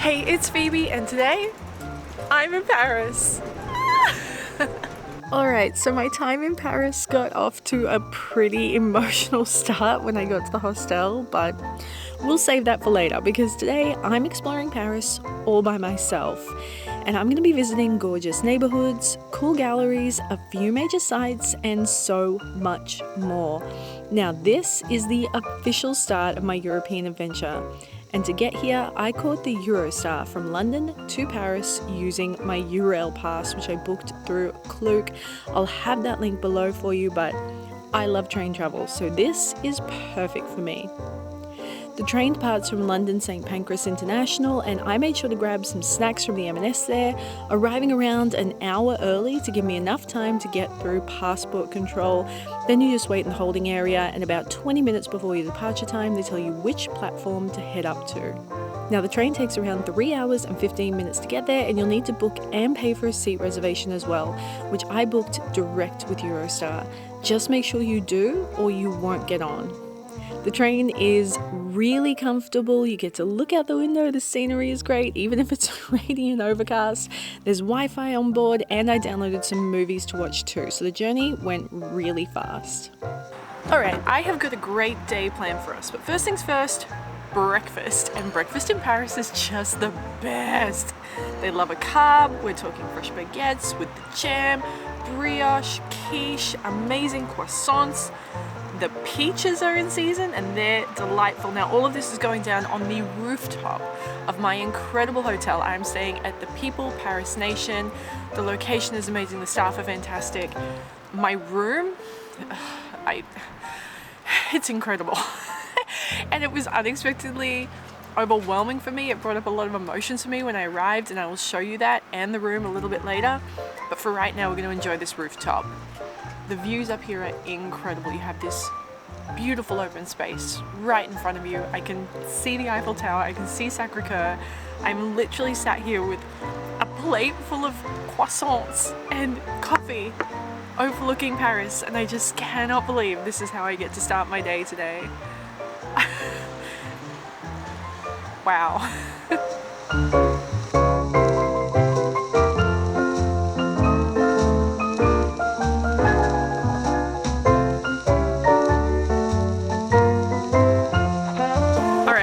Hey, it's Phoebe, and today I'm in Paris. Alright, so my time in Paris got off to a pretty emotional start when I got to the hostel, but we'll save that for later because today I'm exploring Paris all by myself. And I'm going to be visiting gorgeous neighbourhoods, cool galleries, a few major sites, and so much more. Now, this is the official start of my European adventure. And to get here, I caught the Eurostar from London to Paris using my Eurail pass, which I booked through Klook. I'll have that link below for you, but I love train travel, so this is perfect for me. The train departs from London St Pancras International, and I made sure to grab some snacks from the M&S there, arriving around an hour early to give me enough time to get through passport control. Then you just wait in the holding area, and about 20 minutes before your departure time, they tell you which platform to head up to. Now, the train takes around 3 hours and 15 minutes to get there, and you'll need to book and pay for a seat reservation as well, which I booked direct with Eurostar. Just make sure you do, or you won't get on. The train is really comfortable. You get to look out the window. The scenery is great, even if it's rainy and overcast. There's Wi-Fi on board, and I downloaded some movies to watch too. So the journey went really fast. All right, I have got a great day planned for us. But first things first, breakfast. And breakfast in Paris is just the best. They love a carb. We're talking fresh baguettes with the jam, brioche, quiche, amazing croissants. The peaches are in season and they're delightful. Now, all of this is going down on the rooftop of my incredible hotel. I'm staying at the People Paris Nation. The location is amazing. The staff are fantastic. My room, it's incredible. And it was unexpectedly overwhelming for me. It brought up a lot of emotions for me when I arrived, and I will show you that and the room a little bit later. But for right now, we're going to enjoy this rooftop. The views up here are incredible. You have this beautiful open space right in front of you. I can see the Eiffel Tower, I can see Sacré-Cœur. I'm literally sat here with a plate full of croissants and coffee overlooking Paris, and I just cannot believe this is how I get to start my day today. Wow.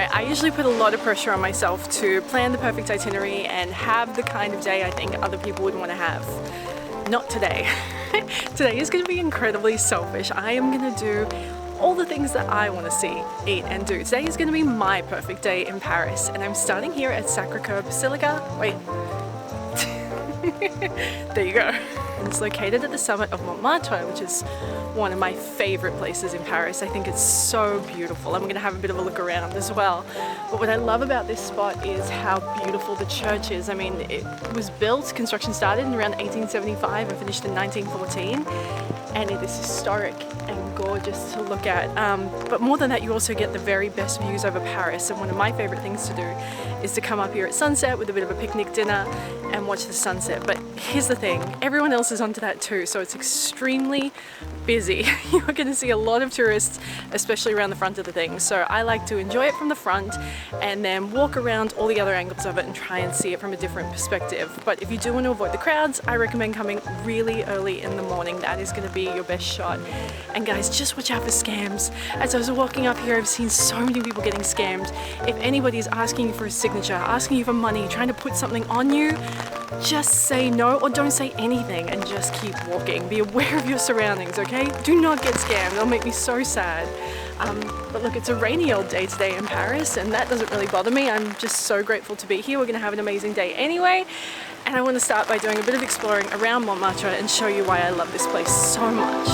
I usually put a lot of pressure on myself to plan the perfect itinerary and have the kind of day I think other people would want to have. Not today. Today is going to be incredibly selfish. I am going to do all the things that I want to see, eat and do. Today is going to be my perfect day in Paris, and I'm starting here at Sacré-Cœur Basilica. Wait. There you go. And it's located at the summit of Montmartre, which is one of my favorite places in Paris. I think it's so beautiful. I'm going to have a bit of a look around as well. But what I love about this spot is how beautiful the church is. I mean, it was built, construction started in around 1875 and finished in 1914. And it is historic and gorgeous to look at. But more than that, you also get the very best views over Paris. And one of my favorite things to do is to come up here at sunset with a bit of a picnic dinner and watch the sunset. But here's the thing, everyone else is onto that too, so it's extremely busy. You're going to see a lot of tourists, especially around the front of the thing. So I like to enjoy it from the front and then walk around all the other angles of it and try and see it from a different perspective. But if you do want to avoid the crowds, I recommend coming really early in the morning. That is going to be your best shot. And guys, just watch out for scams. As I was walking up here, I've seen so many people getting scammed. If anybody is asking you for a signature, asking you for money, trying to put something on you, just say no or don't say anything and just keep walking. Be aware of your surroundings, okay? Do not get scammed. It'll make me so sad. But look, it's a rainy old day today in Paris, and that doesn't really bother me. I'm just so grateful to be here. We're going to have an amazing day anyway. And I want to start by doing a bit of exploring around Montmartre and show you why I love this place so much.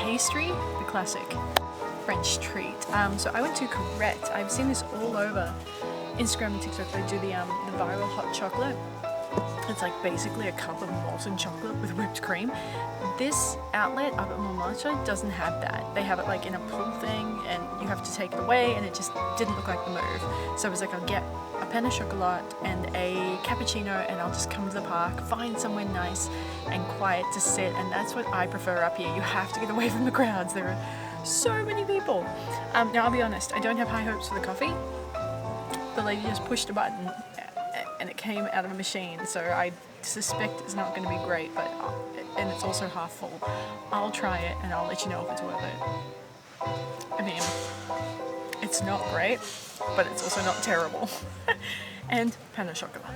pastry, the classic French treat. So I went to Corette. I've seen this all over Instagram and TikTok. They do the viral hot chocolate. It's like basically a cup of molten chocolate with whipped cream. This outlet up at Montmartre doesn't have that. They have it like in a pull thing and you have to take it away, and it just didn't look like the move. So I was like, I'll get a pain au chocolat and a cappuccino and I'll just come to the park, find somewhere nice and quiet to sit, and that's what I prefer up here. You have to get away from the crowds. There are so many people. Now I'll be honest, I don't have high hopes for the coffee. The lady just pushed a button and it came out of a machine, so I suspect it's not going to be great, but and it's also half full. I'll try it and I'll let you know if it's worth it. I mean, it's not great, but it's also not terrible. And pain au chocolat.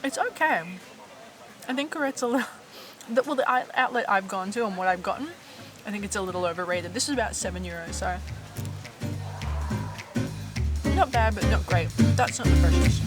It's okay. I think Corette's a little... Well, the outlet I've gone to and what I've gotten, I think it's a little overrated. This is about €7, so... Not bad, but not great. That's not the freshest.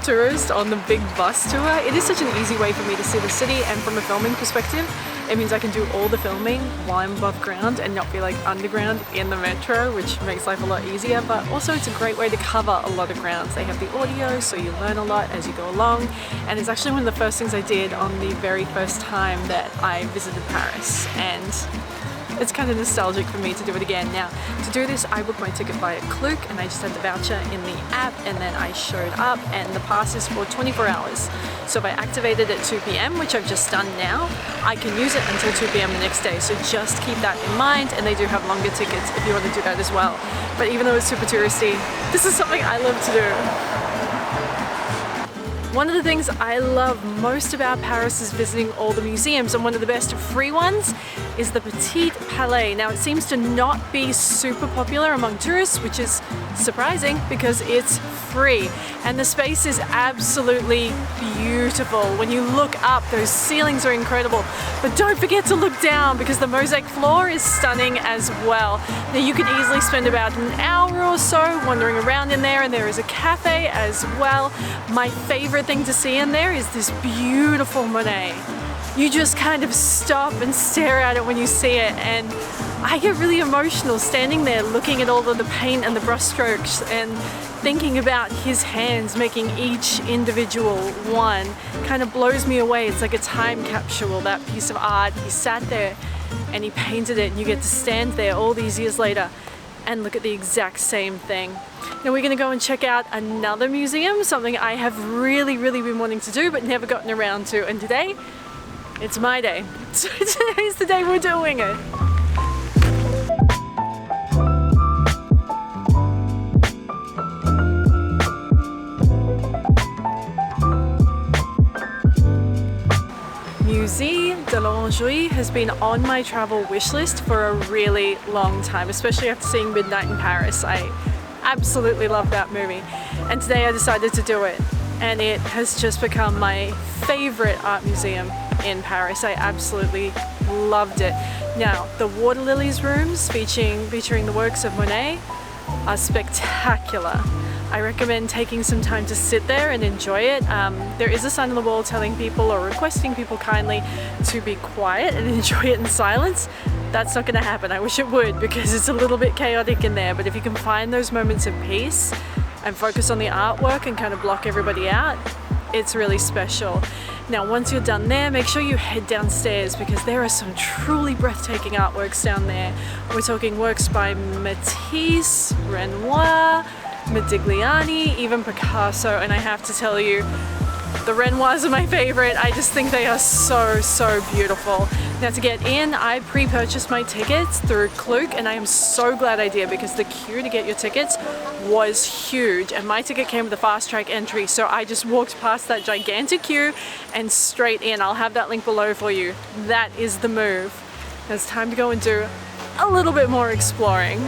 Tourist on the big bus tour. It is such an easy way for me to see the city, and from a filming perspective it means I can do all the filming while I'm above ground and not be like underground in the metro, which makes life a lot easier, but also it's a great way to cover a lot of grounds. They have the audio, so you learn a lot as you go along, and it's actually one of the first things I did on the very first time that I visited Paris, and it's kind of nostalgic for me to do it again. Now, to do this, I booked my ticket via Klook, and I just had the voucher in the app, and then I showed up, and the pass is for 24 hours. So if I activate it at 2 p.m, which I've just done now, I can use it until 2 p.m. the next day. So just keep that in mind, and they do have longer tickets if you want to do that as well. But even though it's super touristy, this is something I love to do. One of the things I love most about Paris is visiting all the museums, and one of the best free ones is the Petit Palais. Now, it seems to not be super popular among tourists, which is surprising because it's free, and the space is absolutely beautiful. When you look up, those ceilings are incredible, but don't forget to look down because the mosaic floor is stunning as well. Now, you could easily spend about an hour or so wandering around in there, and there is a cafe as well. My favorite thing to see in there is this beautiful Monet. You just kind of stop and stare at it when you see it, and I get really emotional standing there looking at all of the paint and the brush strokes and thinking about his hands making each individual one. Kind of blows me away. It's like a time capsule, that piece of art. He sat there and he painted it, and you get to stand there all these years later and look at the exact same thing. Now we're gonna go and check out another museum, something I have really been wanting to do but never gotten around to, and today, it's my day. So today's the day we're doing it. Musée de l'Orangerie has been on my travel wish list for a really long time, especially after seeing Midnight in Paris. I absolutely love that movie, and today I decided to do it, and it has just become my favorite art museum in Paris. I absolutely loved it. Now, the Water Lilies rooms featuring the works of Monet are spectacular. I recommend taking some time to sit there and enjoy it. There is a sign on the wall telling people or requesting people kindly to be quiet and enjoy it in silence. That's not going to happen. I wish it would, because it's a little bit chaotic in there, but if you can find those moments of peace and focus on the artwork and kind of block everybody out, it's really special. Now, once you're done there, make sure you head downstairs because there are some truly breathtaking artworks down there. We're talking works by Matisse, Renoir, Modigliani, even Picasso, and I have to tell you, the Renoirs are my favorite. I just think they are so beautiful. Now to get in, I pre-purchased my tickets through Klook, and I am so glad I did because the queue to get your tickets was huge, and my ticket came with a fast track entry, so I just walked past that gigantic queue and straight in. I'll have that link below for you. That is the move. Now it's time to go and do a little bit more exploring.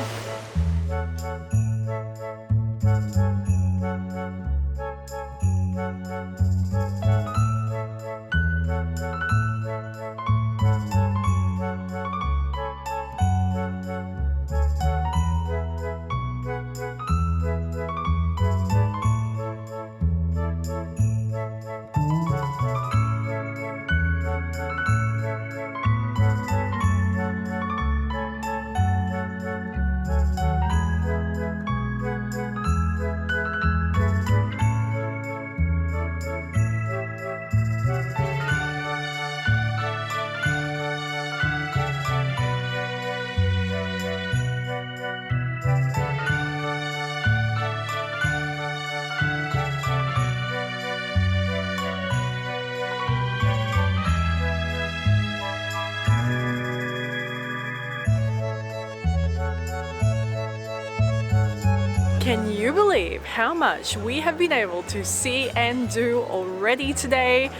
Can you believe how much we have been able to see and do already today?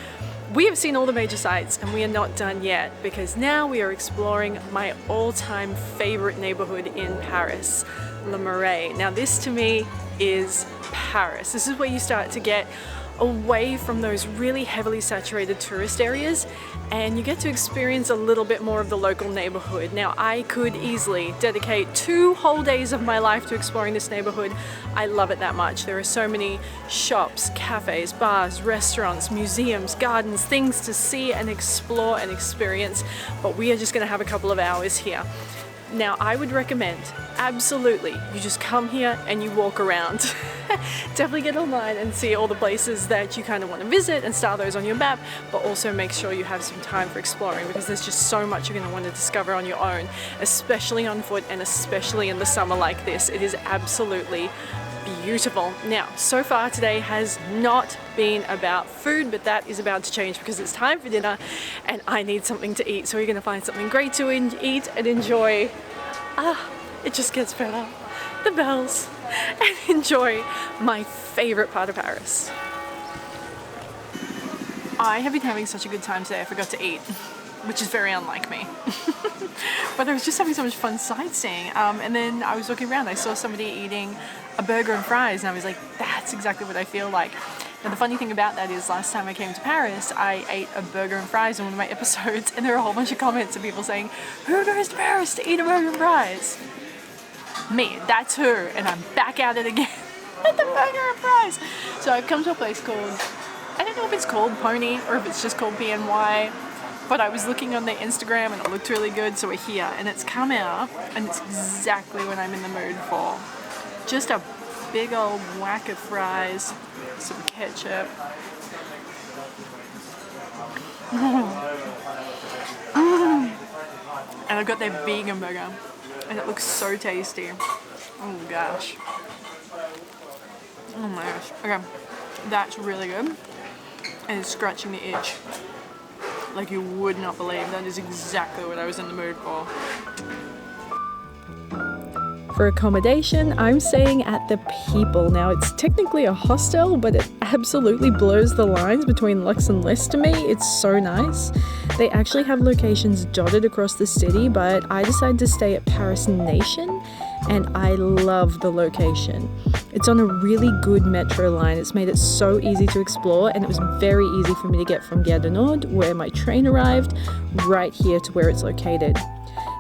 We have seen all the major sites and we are not done yet, because now we are exploring my all-time favorite neighborhood in Paris, Le Marais. Now this to me is Paris. This is where you start to get away from those really heavily saturated tourist areas and you get to experience a little bit more of the local neighborhood. Now I could easily dedicate 2 whole days of my life to exploring this neighborhood. I love it that much. There are so many shops, cafes, bars, restaurants, museums, gardens, things to see and explore and experience, but we are just going to have a couple of hours here. Now I would recommend, absolutely, you just come here and you walk around. Definitely get online and see all the places that you kind of want to visit and star those on your map, but also make sure you have some time for exploring, because there's just so much you're going to want to discover on your own, especially on foot and especially in the summer like this. It is absolutely beautiful. Now, so far today has not been about food, but that is about to change because it's time for dinner and I need something to eat. So we're going to find something great to eat and enjoy. It just gets better. The bells. And enjoy my favorite part of Paris. I have been having such a good time today I forgot to eat, which is very unlike me. But I was just having so much fun sightseeing, and then I was walking around, I saw somebody eating a burger and fries, and I was like, that's exactly what I feel like. Now the funny thing about that is, last time I came to Paris, I ate a burger and fries in one of my episodes, and there were a whole bunch of comments of people saying, who goes to Paris to eat a burger and fries? Me, that's who, and I'm back at it again with the burger and fries. So I've come to a place called, I don't know if it's called Pony or if it's just called BNY, but I was looking on their Instagram and it looked really good, so we're here and it's come out and it's exactly what I'm in the mood for. Just a big old whack of fries, some ketchup. And I've got their vegan burger and it looks so tasty. Oh gosh. Oh my gosh. Okay, that's really good. And it's scratching the itch like you would not believe. That is exactly what I was in the mood for. For accommodation, I'm staying at the People. Now, it's technically a hostel, but it absolutely blurs the lines between Lux and Less to me. It's so nice. They actually have locations dotted across the city, but I decided to stay at Paris Nation, and I love the location. It's on a really good metro line. It's made it so easy to explore, and it was very easy for me to get from Gare du Nord, where my train arrived, right here to where it's located.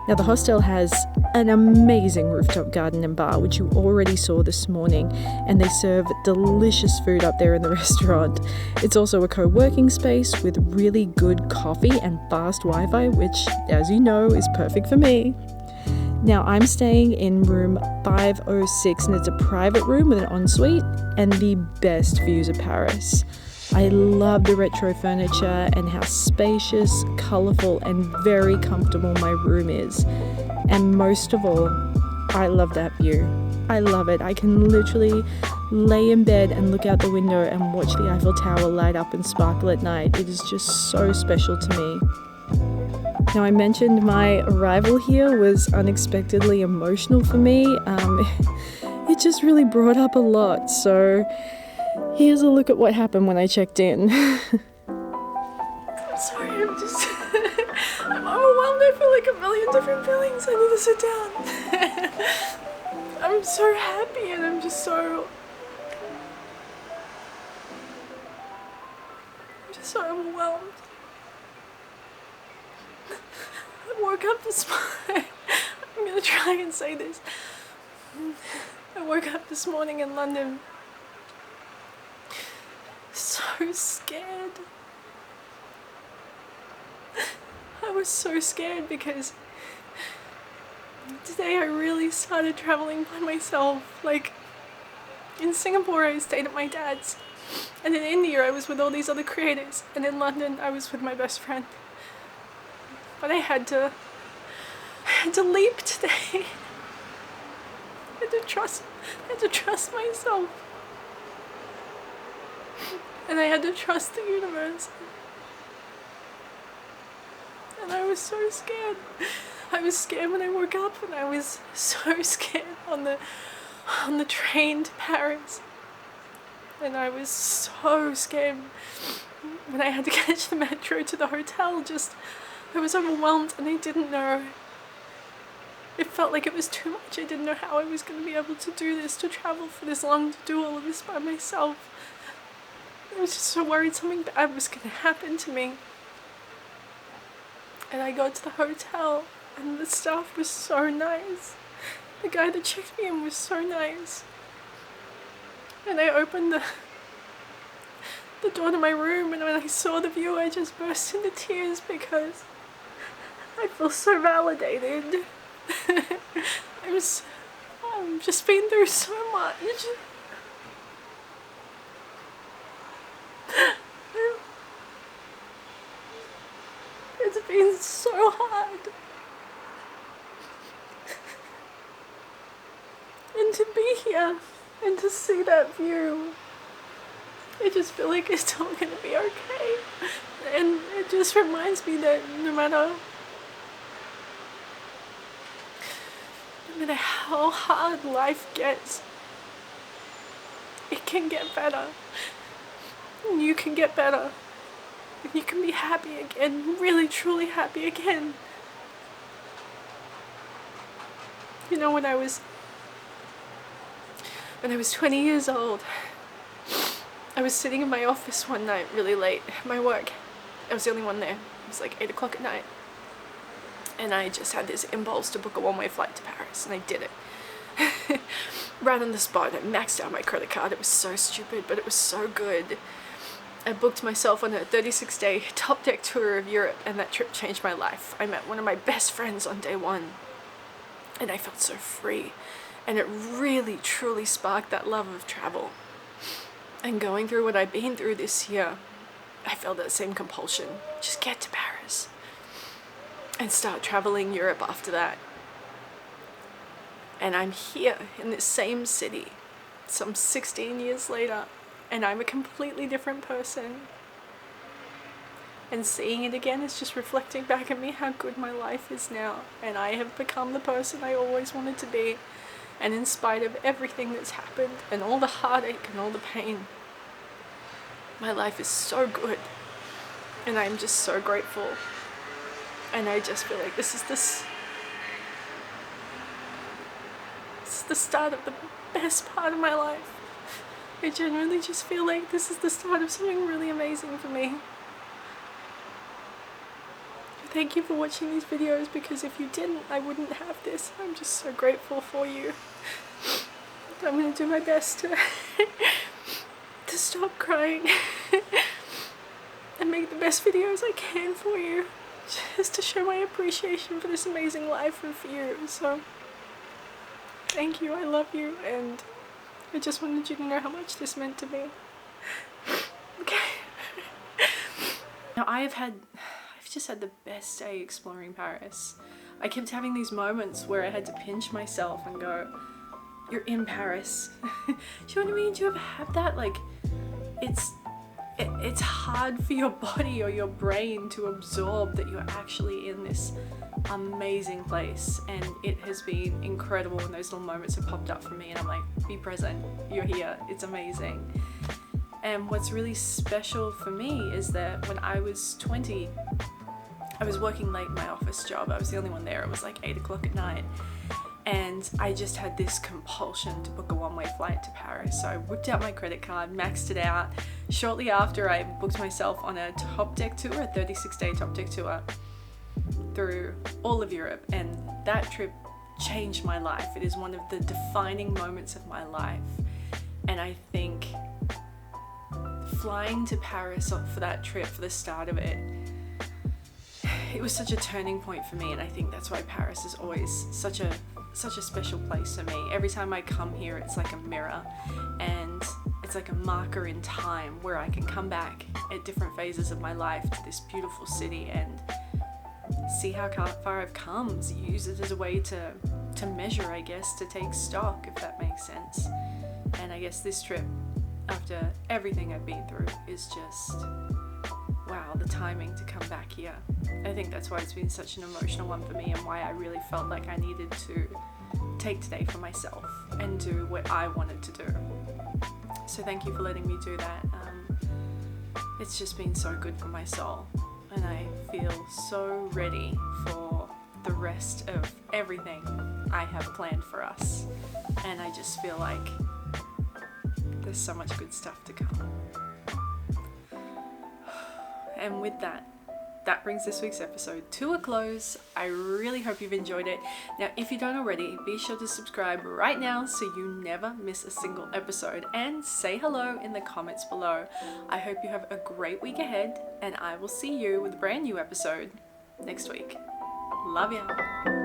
Now the hostel has an amazing rooftop garden and bar, which you already saw this morning, and they serve delicious food up there in the restaurant. It's also a co-working space with really good coffee and fast Wi-Fi, which, as you know, is perfect for me. Now I'm staying in room 506, and it's a private room with an ensuite and the best views of Paris. I love the retro furniture and how spacious, colourful and very comfortable my room is. And most of all, I love that view. I love it. I can literally lay in bed and look out the window and watch the Eiffel Tower light up and sparkle at night. It is just so special to me. Now, I mentioned my arrival here was unexpectedly emotional for me. It just really brought up a lot, so here's a look at what happened when I checked in. I'm sorry, I'm overwhelmed. I feel like a million different feelings. I need to sit down. I'm so happy and I'm just so overwhelmed. I woke up this morning. I'm gonna try and say this. I woke up this morning in London so scared. I was so scared because today I really started traveling by myself. Like, in Singapore I stayed at my dad's, and in India I was with all these other creators, and in London I was with my best friend. But I had to leap today. I had to trust myself. And I had to trust the universe. And I was so scared. I was scared when I woke up, and I was so scared on the train to Paris. And I was so scared when I had to catch the metro to the hotel. I was overwhelmed and I didn't know. It felt like it was too much. I didn't know how I was going to be able to do this, to travel for this long, to do all of this by myself. I was just so worried something bad was going to happen to me. And I got to the hotel and the staff was so nice. The guy that checked me in was so nice. And I opened the door to my room, and when I saw the view I just burst into tears because I feel so validated. I've just been through so much. It's been so hard. And to be here and to see that view, I just feel like it's all gonna be okay. And it just reminds me that no matter how hard life gets, it can get better. And you can get better. And you can be happy again, really truly happy again. You know, when I was 20 years old, I was sitting in my office one night really late at my work. I was the only one there. It was like 8 o'clock at night. And I just had this impulse to book a one-way flight to Paris, and I did it. Right on the spot. I maxed out my credit card. It was so stupid, but it was so good. I booked myself on a 36-day top deck tour of Europe, and that trip changed my life. I met one of my best friends on day one, and I felt so free. And it really, truly sparked that love of travel. And going through what I've been through this year, I felt that same compulsion. Just get to Paris and start traveling Europe after that. And I'm here in this same city some 16 years later, and I'm a completely different person. And seeing it again is just reflecting back at me how good my life is now, and I have become the person I always wanted to be. And in spite of everything that's happened and all the heartache and all the pain, my life is so good, and I'm just so grateful. And I just feel like this is the start of the best part of my life. I genuinely just feel like this is the start of something really amazing for me. Thank you for watching these videos, because if you didn't, I wouldn't have this. I'm just so grateful for you. I'm going to do my best to stop crying and make the best videos I can for you, just to show my appreciation for this amazing life and for you. So thank you, I love you, and I just wanted you to know how much this meant to me. Okay. Now I've just had the best day exploring Paris. I kept having these moments where I had to pinch myself and go, you're in Paris. Do you know what I mean? Do you ever have that? Like, it's it's hard for your body or your brain to absorb that you're actually in this amazing place. And it has been incredible when those little moments have popped up for me, and I'm like, be present, you're here, it's amazing. And what's really special for me is that when I was 20, I was working late in my office job. I was the only one there. It was like 8 o'clock at night. And I just had this compulsion to book a one-way flight to Paris. So I whipped out my credit card, maxed it out. Shortly after, I booked myself on a top deck tour, a 36-day top deck tour through all of Europe. And that trip changed my life. It is one of the defining moments of my life. And I think flying to Paris for that trip, for the start of it, it was such a turning point for me. And I think that's why Paris is always such a special place for me. Every time I come here, it's like a mirror, and it's like a marker in time where I can come back at different phases of my life to this beautiful city and see how far I've come. Use it as a way to measure, I guess, to take stock, if that makes sense. And I guess this trip, after everything I've been through, is just, wow, the timing to come back here. I think that's why it's been such an emotional one for me, and why I really felt like I needed to take today for myself and do what I wanted to do. So thank you for letting me do that. It's just been so good for my soul, and I feel so ready for the rest of everything I have planned for us. And I just feel like there's so much good stuff to come. And with that brings this week's episode to a close. I really hope you've enjoyed it. Now, if you don't already, be sure to subscribe right now so you never miss a single episode, and say hello in the comments below. I hope you have a great week ahead, and I will see you with a brand new episode next week. Love ya.